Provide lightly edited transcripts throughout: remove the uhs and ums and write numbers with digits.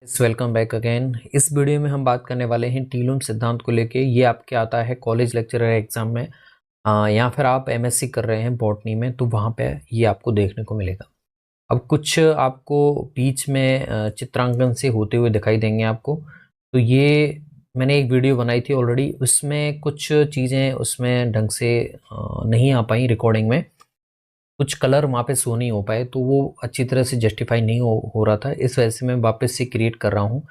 Welcome back again. इस video में हम बात करने वाले हैं टीलूम सिद्धांत को लेके। ये आपके आता है कॉलेज लेक्चरर एग्जाम में, या फिर आप एमएससी कर रहे हैं बॉटनी में, तो वहाँ पे ये आपको देखने को मिलेगा। अब कुछ आपको बीच में चित्रांकन से होते हुए दिखाई देंगे आपको। तो ये मैंने एक वीडियो बनाई थी ऑलरेडी, उसमें कुछ चीज़ें उसमें ढंग से नहीं आ पाई रिकॉर्डिंग में, कुछ कलर वहाँ पे शो नहीं हो पाए, तो वो अच्छी तरह से जस्टिफाई नहीं हो रहा था। इस वजह से मैं वापस से क्रिएट कर रहा हूँ,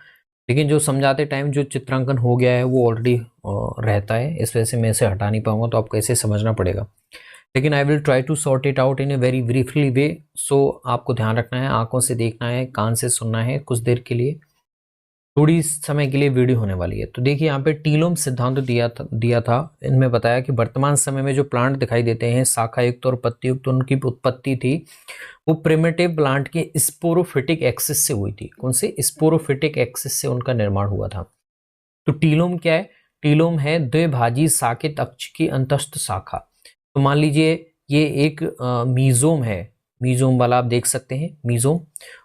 लेकिन जो समझाते टाइम जो चित्रांकन हो गया है वो ऑलरेडी रहता है, इस वजह से मैं इसे हटा नहीं पाऊंगा, तो आपको ऐसे समझना पड़ेगा। लेकिन I will try to sort it out in a very briefly way. So आपको ध्यान रखना है, आंखों से देखना है, कान से सुनना है कुछ देर के लिए, थोड़ी समय के लिए वीडियो होने वाली है। तो देखिए यहाँ पे टीलोम सिद्धांत दिया था। इनमें बताया कि वर्तमान समय में जो प्लांट दिखाई देते हैं शाखा युक्त और पत्ती युक्त, उनकी उत्पत्ति थी वो प्रिमिटिव प्लांट के स्पोरोफिटिक एक्सिस से हुई थी। कौन से? स्पोरोफिटिक एक्सिस से उनका निर्माण हुआ था। तो टीलोम क्या है? टीलोम है द्विभाजी साकित अक्ष की अंतस्थ शाखा। तो मान लीजिए ये एक मीजोम है, मीजोम वाला आप देख सकते हैं मीजोम,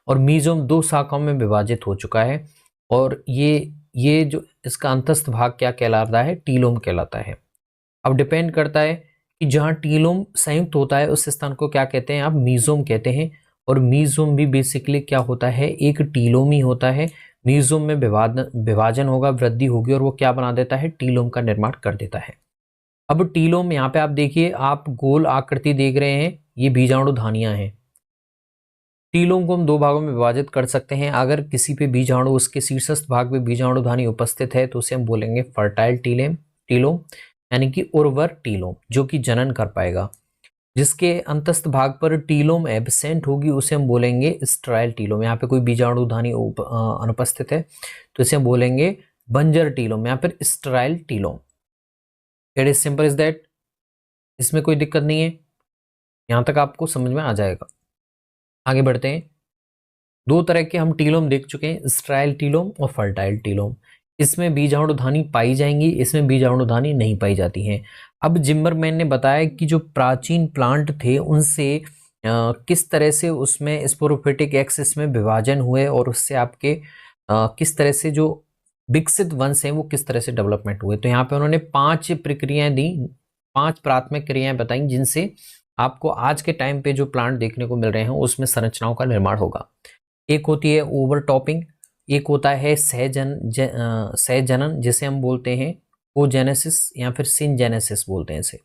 और मीजोम दो शाखाओं में विभाजित हो चुका है, और ये जो इसका अंतस्थ भाग क्या कहलाता है? टीलोम कहलाता है। अब डिपेंड करता है कि जहाँ टीलोम संयुक्त होता है उस स्थान को क्या कहते हैं? आप मीजोम कहते हैं। और मीजोम भी बेसिकली क्या होता है? एक टीलोम ही होता है। मीजोम में विभाजन होगा, वृद्धि होगी, और वो क्या बना देता है? टीलोम का निर्माण कर देता है। अब टीलोम यहाँ पे आप देखिए, आप गोल आकृति देख रहे हैं, ये बीजाणु धानियां हैं। टीलोम को हम दो भागों में विभाजित कर सकते हैं। अगर किसी पे बीजाणु, उसके शीर्षस्थ भाग में बीजाणु धानी उपस्थित है तो उसे हम बोलेंगे फर्टाइल टीलोम, यानी कि उर्वर टीलोम, जो कि जनन कर पाएगा। जिसके अंतस्थ भाग पर टीलोम एब्सेंट होगी उसे हम बोलेंगे स्टेराइल टीलोम। यहाँ पे कोई बीजाणु धानी अनुपस्थित है तो इसे हम बोलेंगे बंजर टीलोम, या फिर sterile telome. It is simple is that. इसमें कोई दिक्कत नहीं है, यहाँ तक आपको समझ में आ जाएगा। आगे बढ़ते हैं। दो तरह के हम टीलोम देख चुके हैं, स्टेराइल टीलोम और फर्टाइल टीलोम। इसमें बीजाणुधानी पाई जाएंगी, इसमें बीजाणुधानी नहीं पाई जाती हैं। अब जिम्मरमैन ने बताया कि जो प्राचीन प्लांट थे उनसे किस तरह से उसमें स्पोरोफिटिक एक्सिस में विभाजन हुए, और उससे आपके किस तरह से जो विकसित वंश हैं वो किस तरह से डेवलपमेंट हुए। तो यहाँ पे उन्होंने 5 प्रक्रियाएं दी, 5 प्राथमिक क्रियाएं बताई, जिनसे आपको आज के टाइम पे जो प्लांट देखने को मिल रहे हैं उसमें संरचनाओं का निर्माण होगा। एक होती है ओवरटॉपिंग, एक होता है सहजनन जिसे हम बोलते हैं ओजेनेसिस, या फिर सिनजेनेसिस बोलते हैं इसे।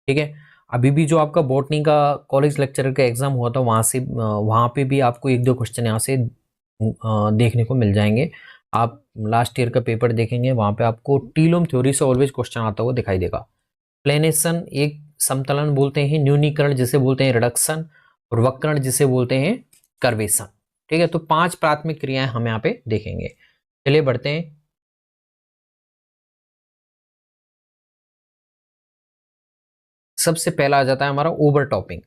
ठीक है। अभी भी जो आपका बॉटनी का कॉलेज लेक्चरर का एग्जाम हुआ था वहां पे भी आपको एक दो क्वेश्चन यहाँ से देखने को मिल जाएंगे। आप लास्ट ईयर का पेपर देखेंगे, वहां पे आपको टीलोम थ्योरी से ऑलवेज क्वेश्चन आता हुआ दिखाई देगा। प्लेनेशन एक समतलन बोलते हैं, न्यूनीकरण जिसे बोलते हैं रिडक्शन, और वक्रण जिसे बोलते हैं कर्वेशन। ठीक है। तो 5 प्राथमिक क्रियाएं हम यहाँ पे देखेंगे। चलिए बढ़ते हैं। सबसे पहला आ जाता है हमारा ओवरटॉपिंग।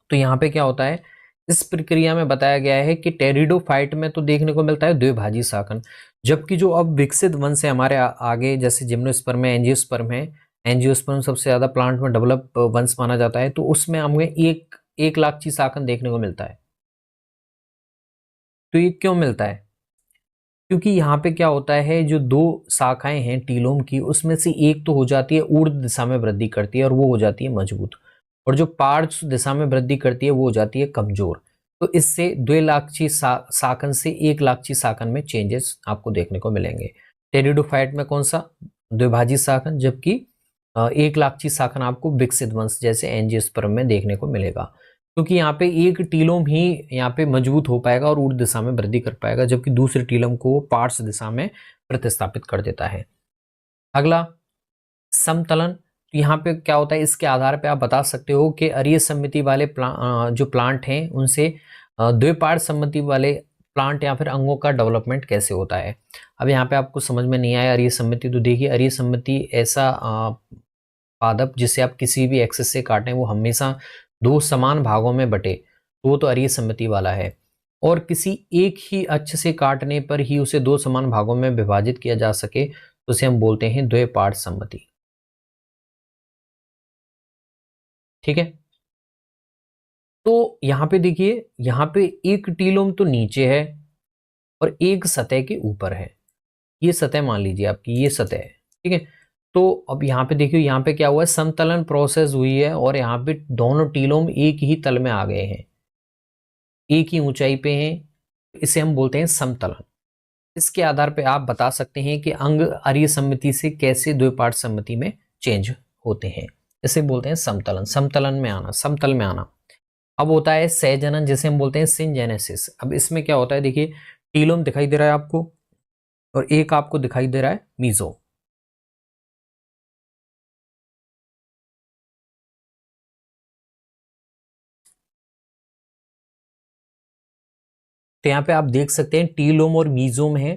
तो यहाँ पे क्या होता है? इस प्रक्रिया में बताया गया है कि टेरिडोफाइट में तो देखने को मिलता है द्विभाजी शाकन, जबकि जो अब विकसित वंश है हमारे आगे, जैसे जिम्नोस्पर्म है, एंजियोस्पर्म है, एंजियोस्पर्म सबसे ज्यादा प्लांट में डेवलप वंश माना जाता है, तो उसमें हमें एक लाखची शाकन देखने को मिलता है। तो ये क्यों मिलता है? क्योंकि यहाँ पे क्या होता है, जो दो शाखाएं हैं टीलोम की, उसमें से एक तो हो जाती है ऊर्ध्व दिशा में वृद्धि करती है और वो हो जाती है मजबूत, और जो पार्श्व दिशा में वृद्धि करती है वो हो जाती है कमजोर। तो इससे द्विलाक्षी शाकन से एक लाक्षी शाकन में चेंजेस आपको देखने को मिलेंगे। टेरिडोफाइट में कौन सा? द्विभाजी शाकन, जबकि एक लाक्षी शाकन आपको विकसित वंश जैसे एंजियोस्पर्म में देखने को मिलेगा। क्योंकि यहाँ पे एक टीलोम ही यहाँ पे मजबूत हो पाएगा और ऊर्ध्व दिशा में वृद्धि कर पाएगा, जबकि दूसरे टीलोम को पार्श्व दिशा में प्रतिस्थापित कर देता है। अगला समतलन। तो यहाँ पे क्या होता है, इसके आधार पे आप बता सकते हो कि अरीय सममिति वाले जो प्लांट हैं उनसे द्विपार्श्व सममिति वाले प्लांट या फिर अंगों का डेवलपमेंट कैसे होता है। अब यहाँ पे आपको समझ में नहीं आया अरीय सममिति, तो देखिए अरीय सममिति ऐसा पादप जिसे आप किसी भी एक्सिस से काटें वो हमेशा दो समान भागों में बटे, तो वो तो अरीय सममिति वाला है। और किसी एक ही अक्ष से काटने पर ही उसे दो समान भागों में विभाजित किया जा सके तो उसे हम बोलते हैं द्विपार्श्व सममिति। ठीक है। तो यहाँ पे देखिए, यहाँ पे एक टीलोम तो नीचे है और एक सतह के ऊपर है। ये सतह मान लीजिए आपकी, ये सतह है, ठीक है। तो अब यहाँ पे देखिए, यहाँ पे क्या हुआ है, समतलन प्रोसेस हुई है और यहाँ पे दोनों टीलोम एक ही तल में आ गए हैं, एक ही ऊंचाई पे हैं। इसे हम बोलते हैं समतलन। इसके आधार पे आप बता सकते हैं कि अंग अरीय सममिति से कैसे द्विपार्श्व सममिति में चेंज होते हैं। इसे बोलते हैं समतलन, समतलन में आना, समतल में आना। अब होता है सहजनन, जिसे हम बोलते हैं सिनजेनेसिस। अब इसमें क्या होता है, देखिए टीलोम दिखाई दे रहा है आपको और एक आपको दिखाई दे रहा है मीजो। तो यहाँ पे आप देख सकते हैं टीलोम और मीजोम है,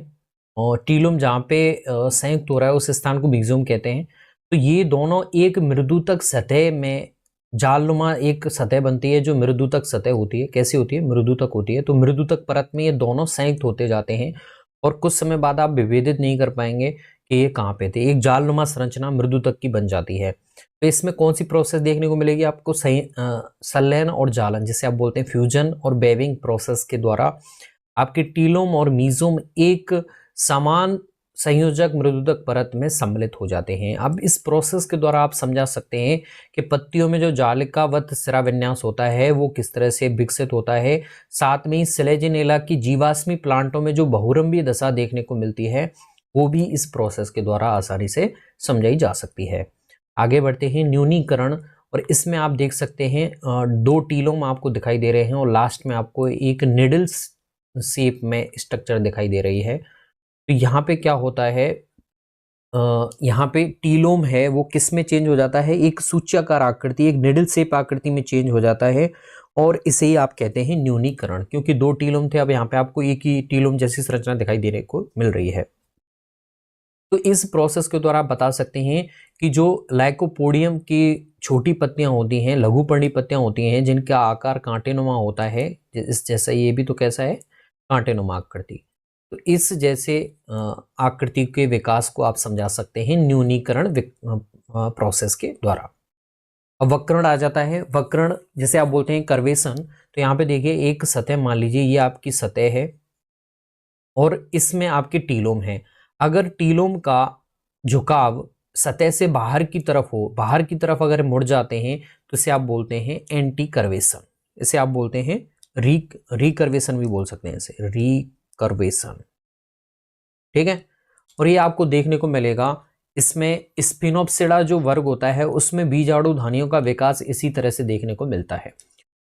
और टीलोम जहाँ पे संयुक्त हो रहा है उस स्थान को मीजोम कहते हैं। तो ये दोनों एक मृदुतक सतह में, जालनुमा एक सतह बनती है जो मृदुतक सतह होती है। कैसी होती है, मृदुतक होती है। तो मृदुतक परत में ये दोनों संयुक्त होते जाते हैं और कुछ समय बाद आप विभेदित नहीं कर पाएंगे कि ये कहाँ पे थे। एक जालनुमा संरचना मृदुतक की बन जाती है। तो इसमें कौन सी प्रोसेस देखने को मिलेगी आपको, संलयन और जालन, जिसे आप बोलते हैं फ्यूजन और बेविंग प्रोसेस के द्वारा आपके टीलोम और मीजोम एक समान संयोजक मृदुतक परत में सम्मिलित हो जाते हैं। अब इस प्रोसेस के द्वारा आप समझा सकते हैं कि पत्तियों में जो जालिकावत सिरा विन्यास होता है वो किस तरह से विकसित होता है। साथ में ही सिलेजिनेला की जीवाश्मी प्लांटों में जो बहुरंभीय दशा देखने को मिलती है वो भी इस प्रोसेस के द्वारा आसानी से समझाई जा सकती है। आगे बढ़ते हैं, न्यूनीकरण। और इसमें आप देख सकते हैं दो टीलोम आपको दिखाई दे रहे हैं और लास्ट में आपको एक निडल शेप में स्ट्रक्चर दिखाई दे रही है। तो यहाँ पे क्या होता है, यहाँ पे टीलोम है वो किस में चेंज हो जाता है, एक सूच्याकार आकृति, एक निडल शेप आकृति में चेंज हो जाता है और इसे ही आप कहते हैं न्यूनीकरण। क्योंकि दो टीलोम थे, अब यहाँ पे आपको एक ही टीलोम जैसी संरचना दिखाई देने को मिल रही है। तो इस प्रोसेस के द्वारा आप बता सकते हैं कि जो लाइकोपोडियम की छोटी पत्तियां होती हैं, लघुपर्णी पत्तियां होती हैं जिनका आकार कांटेनुमा होता है, इस जैसा ये भी तो कैसा है, कांटेनुमा आकृति। तो इस जैसे आकृति के विकास को आप समझा सकते हैं न्यूनीकरण प्रोसेस के द्वारा। अब वक्रण आ जाता है। वक्रण जैसे आप बोलते हैं कर्वेशन। तो यहाँ पे देखिए एक सतह मान लीजिए, ये आपकी सतह है और इसमें आपके टीलोम है। अगर टीलोम का झुकाव सतह से बाहर की तरफ हो, बाहर की तरफ अगर मुड़ जाते हैं तो इसे आप बोलते हैं एंटी कर्वेशन। इसे आप बोलते हैं रिकर्वेशन भी बोल सकते हैं, इसे रिकर्वेशन, ठीक है। और ये आपको देखने को मिलेगा इसमें स्पिनोप्सिडा जो वर्ग होता है उसमें बीजाणु धानियों का विकास इसी तरह से देखने को मिलता है।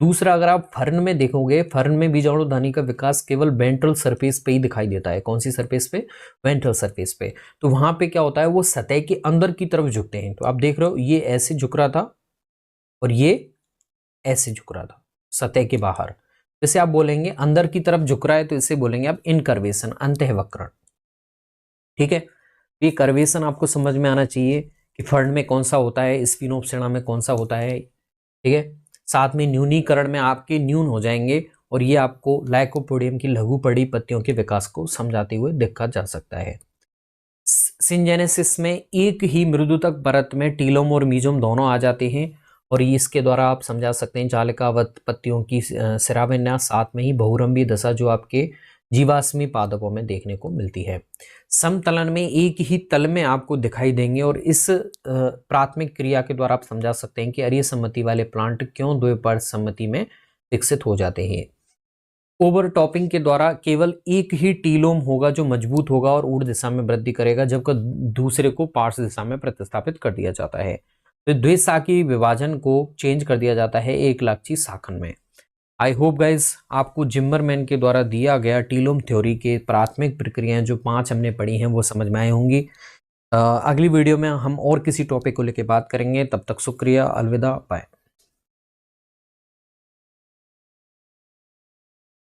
दूसरा, अगर आप फर्न में देखोगे, फर्न में बीजाणु धानी का विकास केवल वेंट्रल सरफेस पे ही दिखाई देता है। कौन सी सरफेस पे, वेंट्रल सरफेस पे। तो वहां पे क्या होता है, वो सतह के अंदर की तरफ झुकते हैं। तो आप देख रहे हो ये ऐसे झुक रहा था और ये ऐसे झुक रहा था सतह के बाहर। जैसे आप बोलेंगे अंदर की तरफ झुक रहा है तो इसे बोलेंगे आप इनकर्वेशन, अंतःवक्रण, ठीक है। ये कर्वेशन आपको समझ में आना चाहिए कि फर्न में कौन सा होता है, स्पिनोप्सिडा में कौन सा होता है, ठीक है। साथ में न्यूनीकरण में आपके न्यून हो जाएंगे और ये आपको लाइकोपोडियम की लघुपर्णी पत्तियों के विकास को समझाते हुए देखा जा सकता है। सिंजेनेसिस में एक ही मृदुतक परत में टीलोम और मीजोम दोनों आ जाते हैं और इसके द्वारा आप समझा सकते हैं जालिकावत पत्तियों की सिराविन्यास, साथ में ही बहुरंभीय दशा जो आपके जीवाश्मी पादपों में देखने को मिलती है। समतलन में एक ही तल में आपको दिखाई देंगे और इस प्राथमिक क्रिया के द्वारा आप समझा सकते हैं कि अरीय सम्मति वाले प्लांट क्यों द्विपार्श्व सम्मति में विकसित हो जाते हैं। ओवरटॉपिंग के द्वारा केवल एक ही टीलोम होगा जो मजबूत होगा और ऊर्ध्व दिशा में वृद्धि करेगा, जबकि दूसरे को पार्श्व दिशा में प्रतिस्थापित कर दिया जाता है। तो द्विशाखी विभाजन को चेंज कर दिया जाता है एक लाक्षी शाखन में। आई होप गाइज आपको जिम्मरमैन के द्वारा दिया गया टीलोम थ्योरी के प्राथमिक प्रक्रियाएं जो 5 हमने पढ़ी हैं वो समझ में आई होंगी। अगली वीडियो में हम और किसी टॉपिक को लेकर बात करेंगे। तब तक शुक्रिया, अलविदा, बाय।